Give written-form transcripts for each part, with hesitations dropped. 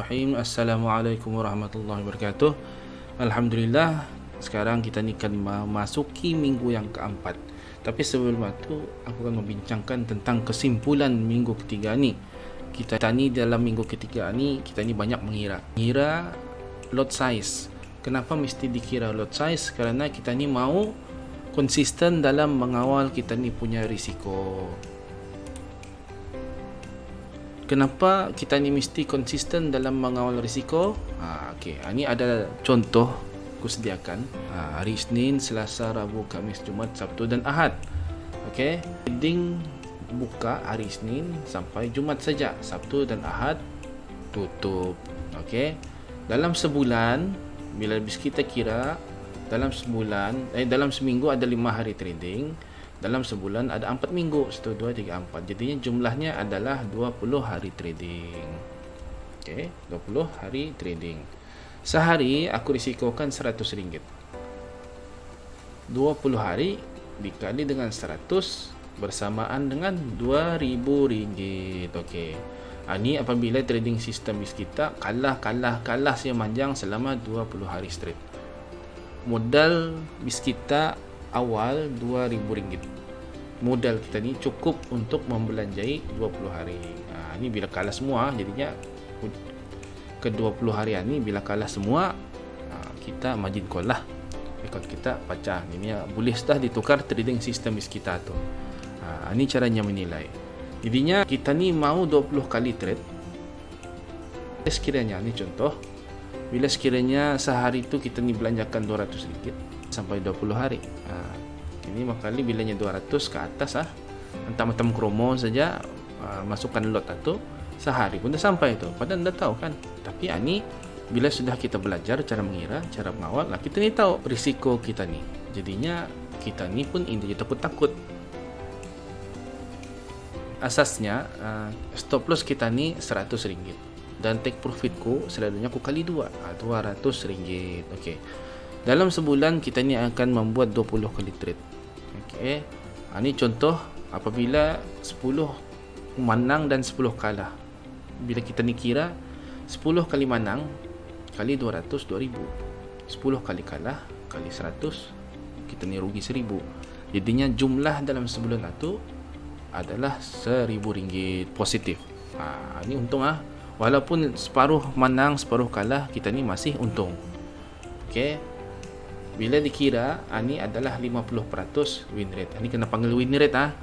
Bismillahirrahmanirrahim. Assalamualaikum warahmatullahi wabarakatuh. Alhamdulillah, sekarang kita ni akan memasuki minggu yang keempat. Tapi sebelum itu, aku akan membincangkan tentang kesimpulan minggu ketiga ni. Kita ni dalam minggu ketiga ni, kita ni banyak mengira lot size. Kenapa mesti dikira lot size? Kerana kita ni mau konsisten dalam mengawal kita ni punya risiko. Kenapa kita ni mesti konsisten dalam mengawal risiko? Okey, ini ada contoh aku sediakan. Hari Isnin, Selasa, Rabu, Khamis, Jumaat, Sabtu dan Ahad. Okey, trading buka hari Isnin sampai Jumaat saja. Sabtu dan Ahad tutup. Okey. Dalam sebulan, bila kita kira dalam seminggu ada 5 hari trading. Dalam sebulan ada 4 minggu, 1, 2, 3, 4. Jadinya jumlahnya adalah 20 hari trading. Okey, 20 hari trading. Sehari aku risikokan RM100. 20 hari dikali dengan 100 bersamaan dengan RM2,000. Okey. Ini apabila trading sistem kita kalah sepanjang selama 20 hari straight. Modal bis kita awal RM2,000. Modal kita ni cukup untuk membelanjai 20 hari. Ini bila kalah semua, jadinya ke 20 harian ni bila kalah semua, kita margin call lah. Rekod kita pecah. Ini boleh sudah ditukar trading sistem bis kita tu. Ini caranya menilai. Jadinya kita ni mau 20 kali trade. Sekiranya, ni contoh, bila sekiranya sehari tu kita ni belanjakan RM200 sampai 20 hari. Ini makali bilanya 200 ke atas Mentang-mentang kromo saja masukkan lot itu sehari pun dah sampai tu. Padahal anda tahu kan. Tapi ini bila sudah kita belajar cara mengira, cara mengawal, kita ni tahu risiko kita ni. Jadinya kita ni pun intinya takut-takut. Asasnya stop loss kita ni RM100 dan take profitku selalunya aku kali 2, RM200. Okey. Dalam sebulan kita ni akan membuat 20 kali trade. Okey. Ini contoh apabila 10 menang dan 10 kalah. Bila kita ni kira 10 kali menang kali 200, 2,000. 10 kali kalah kali 100, kita ni rugi 1,000. Jadinya jumlah dalam sebulan itu adalah RM1,000 positif. Ini untung Walaupun separuh menang, separuh kalah, kita ni masih untung. Okey. Bila dikira, ini adalah 50% win rate. Ini kena panggil win rate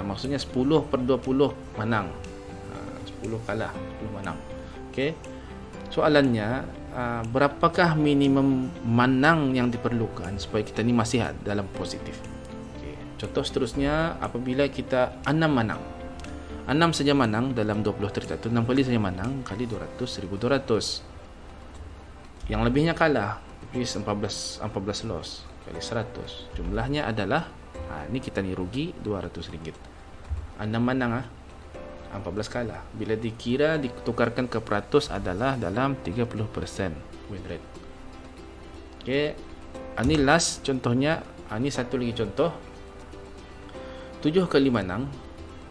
maksudnya 10/20 menang. 10 kalah, 10 menang. Okey. Soalannya, berapakah minimum menang yang diperlukan supaya kita ni masih dalam positif? Okey. Contoh seterusnya, apabila kita 6 menang. 6 saja menang dalam 20 trade itu, 6 kali saja menang kali 200, 1,200. Yang lebihnya kalah, 14 loss kali 100. Jumlahnya adalah ini kita ni rugi RM200. 6 menang 14 kalah. Bila dikira ditukarkan ke peratus adalah dalam 30% win rate. Okey. Ini last contohnya. Ini satu lagi contoh. 7 kali menang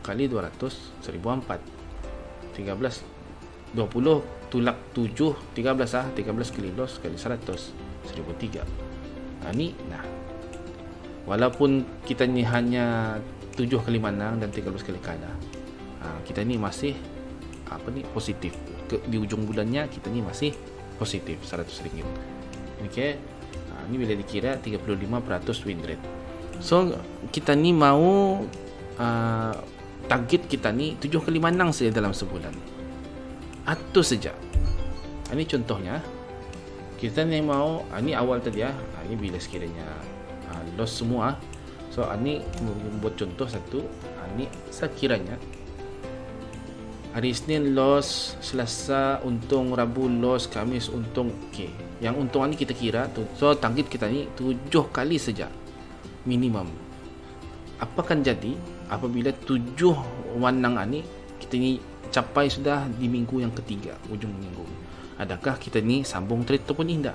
kali 200, 1,400. 13, 20 tulak 7, 13 kali loss kali 100, 1,300. Walaupun kita ni hanya 7 kali menang dan 13 kali kalah, kita ni masih positif. Di ujung bulannya kita ni masih positif RM100. Okey. Ini bila dikira 35% win rate. So kita ni mau target kita ni 7 kali menang saja dalam sebulan. Itu saja. Ini contohnya. Kita ni mau, ini awal tadi ini bila sekiranya loss semua. So ini membuat contoh satu. Ini sekiranya hari Isnin loss, Selasa untung, Rabu loss, Khamis untung. Okey. Yang untung ini kita kira tu. So target kita ni 7 kali saja minimum. Apa akan jadi apabila 7 menang ini kita ni capai sudah di minggu yang ketiga, ujung minggu? Adakah kita ni sambung trade ataupun tidak?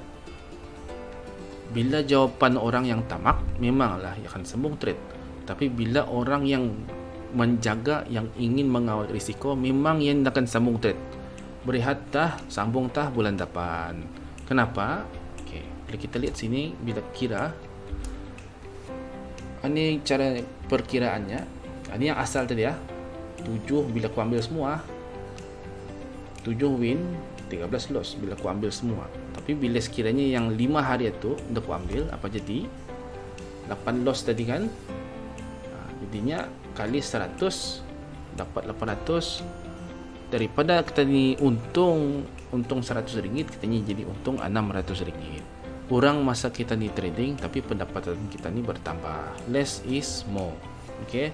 Bila jawapan orang yang tamak, memanglah akan sambung trade. Tapi bila orang yang menjaga, yang ingin mengawal risiko, memang yang akan sambung trade. berehat tah, sambung tah bulan depan. Kenapa? Okey, bila kita lihat sini, bila kira, ini cara perkiraannya. Ini yang asal tadi ya. 7 bila aku ambil semua, 7 win, 13 loss bila aku ambil semua. Tapi bila sekiranya yang 5 hari itu udah aku ambil, apa jadi? 8 loss tadi kan. Jadinya kali 100 dapat 800. Daripada kita ni untung RM100, kita ni jadi untung RM600. Kurang masa kita ni trading, tapi pendapatan kita ni bertambah. Less is more. Okay.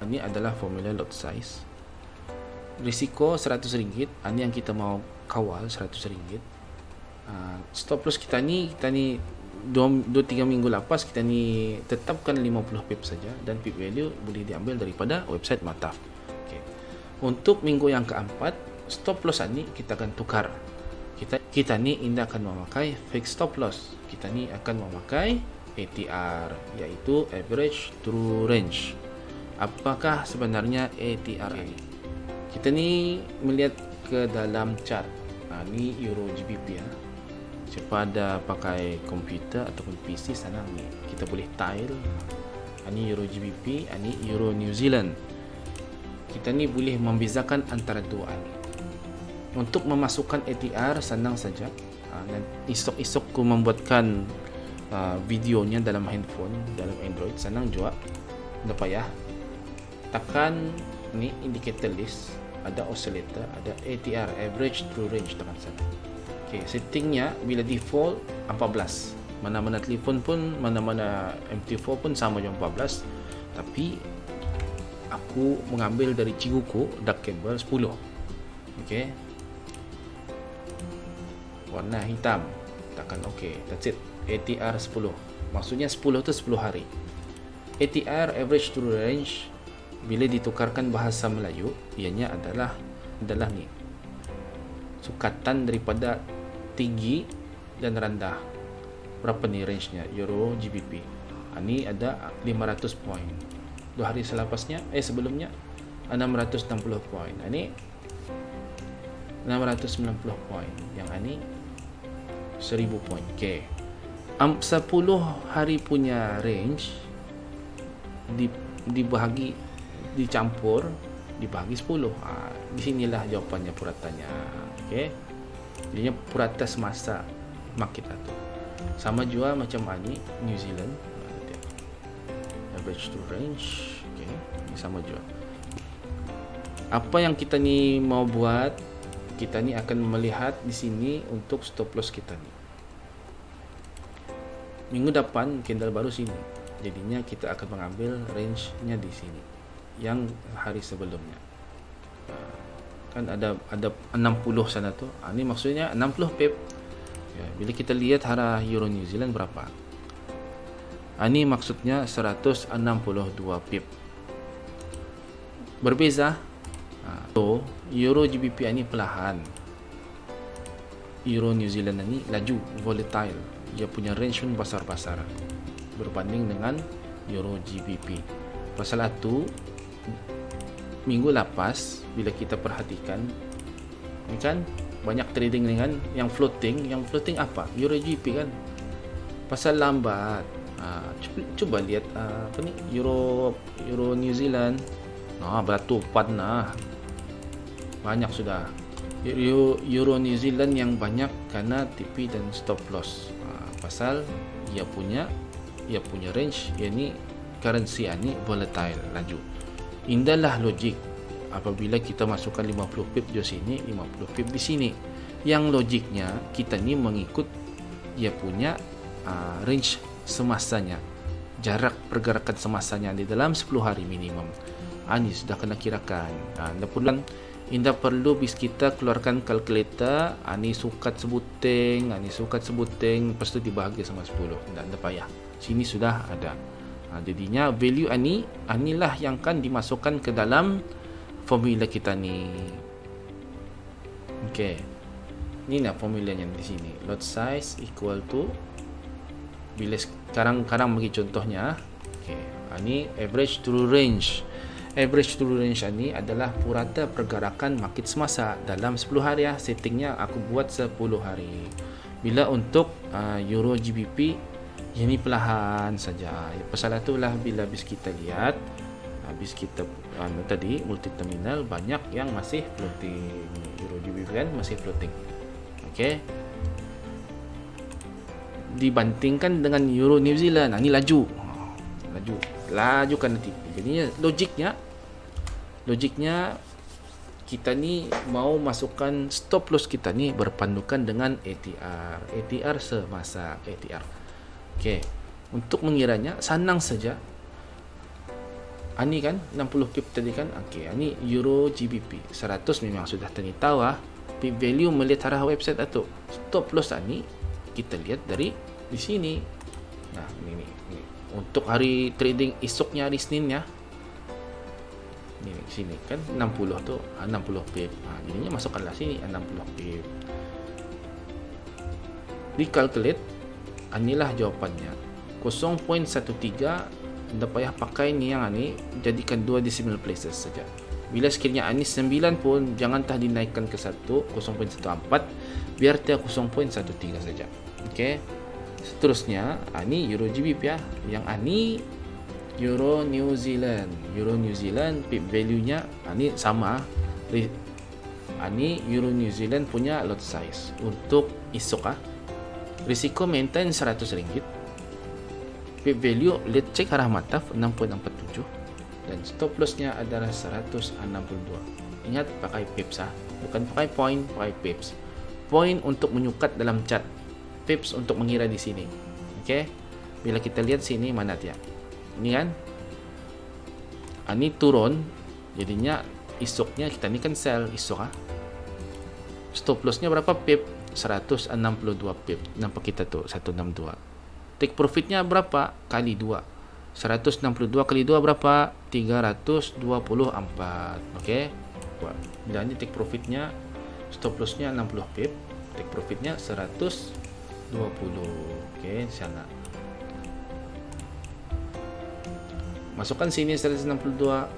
Ini adalah formula lot size. Risiko RM100. Ini yang kita mau kawal RM100. Stop loss kita ni 2-3 minggu lepas kita ni tetapkan 50 pip saja, dan pip value boleh diambil daripada website Mataf. Okay. Untuk minggu yang keempat, stop loss ni kita akan tukar. Kita ni tidak akan memakai fixed stop loss. Kita ni akan memakai ATR, iaitu average true range. Apakah sebenarnya ATR ini? Kita ni melihat ke dalam chart. Ni Euro GBP ya. Siapa ada pakai komputer ataupun PC, senang ni. Kita boleh tile. Ini Euro GBP, ini Euro New Zealand. Kita ni boleh membezakan antara dua ni. Untuk memasukkan ATR senang saja. Esok-esok ku membuatkan videonya dalam handphone, dalam Android. Senang juga. Tak payah. Tekan ni indicator list, ada oscillator, ada ATR, average true range, tekan sana. Okay, settingnya bila default 14. Mana-mana telefon pun, mana-mana MT4 pun sama je 14. Tapi aku mengambil dari ciguku dark cable 10. Okay. Warna hitam. Tekan OK. That's it. ATR 10. Maksudnya 10 tu 10 hari. ATR, average true range, bila ditukarkan bahasa Melayu, ianya adalah ni. Sukatan daripada tinggi dan rendah. Berapa ni range-nya? Euro GBP. Ini ada 500 poin. 2 hari sebelumnya 660 poin. Ini 690 poin. Yang ini 1000 poin. Okey. 10 hari punya range dibahagi, dicampur, dibagi 10. Di sinilah jawapannya, puratanya. Okey. Jadinya purata semasa market tu. Sama juga macam ini New Zealand. Average to range. Okey, ini sama juga. Apa yang kita ni mau buat, kita ni akan melihat di sini untuk stop loss kita ni. Minggu depan candle baru sini. Jadinya kita akan mengambil range-nya di sini. Yang hari sebelumnya. Kan ada 60 sana tu. Ini maksudnya 60 pip. Ya, bila kita lihat harga Euro New Zealand berapa? Ini maksudnya 162 pip. Berbeza. So, Euro GBP ini perlahan. Euro New Zealand ini laju, volatile. Dia punya range pun besar-besar berbanding dengan Euro GBP. Pasal itu, minggu lepas bila kita perhatikan, ini kan banyak trading dengan yang floating apa? Euro GBP kan. Pasal lambat. Cuba lihat apa ni? Euro New Zealand. Beratur panah. Banyak sudah. Euro New Zealand yang banyak karena TP dan stop loss. Pasal ia punya range, yakni currency ini volatile, laju. Indahlah logik apabila kita masukkan 50 pip di sini, 50 pip di sini. Yang logiknya kita ni mengikut ia punya range semasanya, jarak pergerakan semasanya di dalam 10 hari minimum. Ini sudah kena kirakan. Indah perlu bis kita keluarkan kalkulator. Ini sukat sebuting, lepas tu dibahagi sama 10. Tidak payah. Sini sudah ada. Jadinya value inilah yang akan dimasukkan ke dalam formula kita ni. Okey. Inilah formulanya di sini. Lot size equal to, bila sekarang bagi contohnya. Okey. Ini average true range. Average tolerance ni adalah purata pergerakan market semasa dalam 10 hari ya. Settingnya aku buat 10 hari. Bila untuk Euro GBP ini perlahan saja. Pasal itulah bila habis kita lihat, habis kita tadi multi terminal banyak yang masih floating. Euro GBP kan masih floating. Okey. Dibandingkan dengan Euro New Zealand, ini laju kan nanti. Jadi logiknya kita ni mau masukkan stop loss kita ni berpandukan dengan ATR semasa ATR. Okey, untuk mengiranya senang saja. Ini kan 60 pip tadi kan. Okey, ini Euro GBP 100 memang sudah tahu pip value melihat arah website atau stop loss ni kita lihat dari di sini. Nah, ini untuk hari trading esoknya hari Senin ya. Ini sini kan 60 tu 60 pip. Jadinya masukkanlah sini 60 pip. Dikalkulate, inilah jawapannya. 0.13 anda payah pakai ni yang ni, jadikan 2 decimal places saja. Bila sekiranya ini 9 pun jangan dinaikkan ke 1, 0.14, biar dia 0.13 saja. Okey. Seterusnya, ini Euro GBP ya. Yang ini Euro New Zealand pip value-nya ini sama. Ini Euro New Zealand punya lot size untuk esok risiko maintain RM100. Pip value let's check arah mataf 6.47 dan stop loss-nya adalah 162. Ingat pakai pips bukan pakai point, pakai pips. Point untuk menyukat dalam chart, pips untuk mengira di sini. Okey. Bila kita lihat sini mana dia? Ini kan ini turun, jadinya esoknya kita ni kan sell esok stop lossnya berapa pip? 162 pip. Nampak kita tu 162. Take profitnya berapa? Kali 2. 162 kali 2 berapa? 324. Okey. Dan ini take profitnya, stop lossnya 60 pip, take profitnya 120. Okey, sana. Masukkan sini 162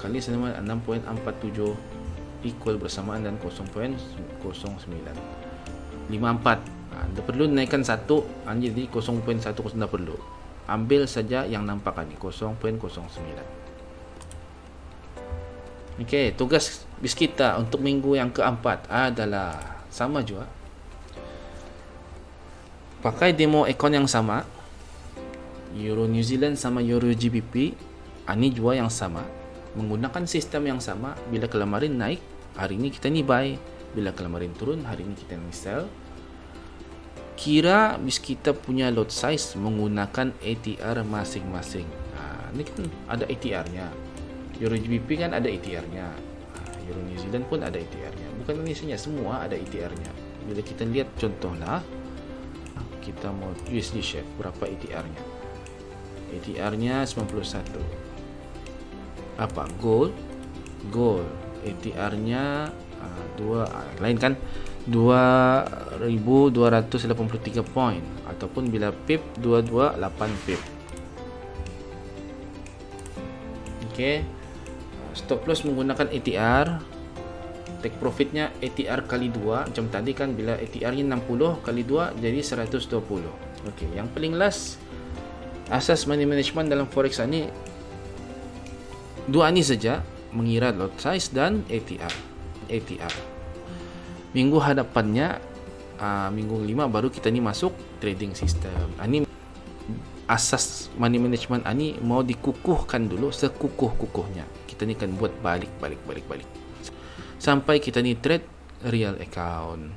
kali 6.47 equal bersamaan dan 0.09 54. Anda perlu naikkan 1 jadi 0.10 anda perlu. Ambil saja yang nampak ni 0.09. Okey, tugas bis kita untuk minggu yang keempat adalah sama juga. Pakai demo account yang sama. Euro New Zealand sama Euro GBP. Ini juga yang sama, menggunakan sistem yang sama. Bila kelamarin naik, hari ini kita ni buy. Bila kelamarin turun, hari ini kita ni sell. Kira bis kita punya lot size menggunakan ATR masing-masing. Ini kan ada ATR-nya. Euro GBP kan ada ATR-nya. Euro New Zealand pun ada ATR-nya. Bukan Indonesia, semua ada ATR-nya. Bila kita lihat contohlah, kita mau USD Chef, berapa ATR-nya? ATR-nya 91. Apa? Gold ATR-nya lain kan 2283 poin ataupun bila pip 228 pip. Okey, stop loss menggunakan ATR, take profitnya ATR kali 2 macam tadi kan. Bila ATR-nya 60 kali 2 jadi 120. Okey, yang paling last asas money management dalam forex ni dua ni saja, mengira lot size dan ATR. Minggu hadapannya minggu 5 baru kita ni masuk trading system. Ini asas money management ni mau dikukuhkan dulu sekukuh-kukuhnya. Kita ni kan buat balik sampai kita ni trade real account.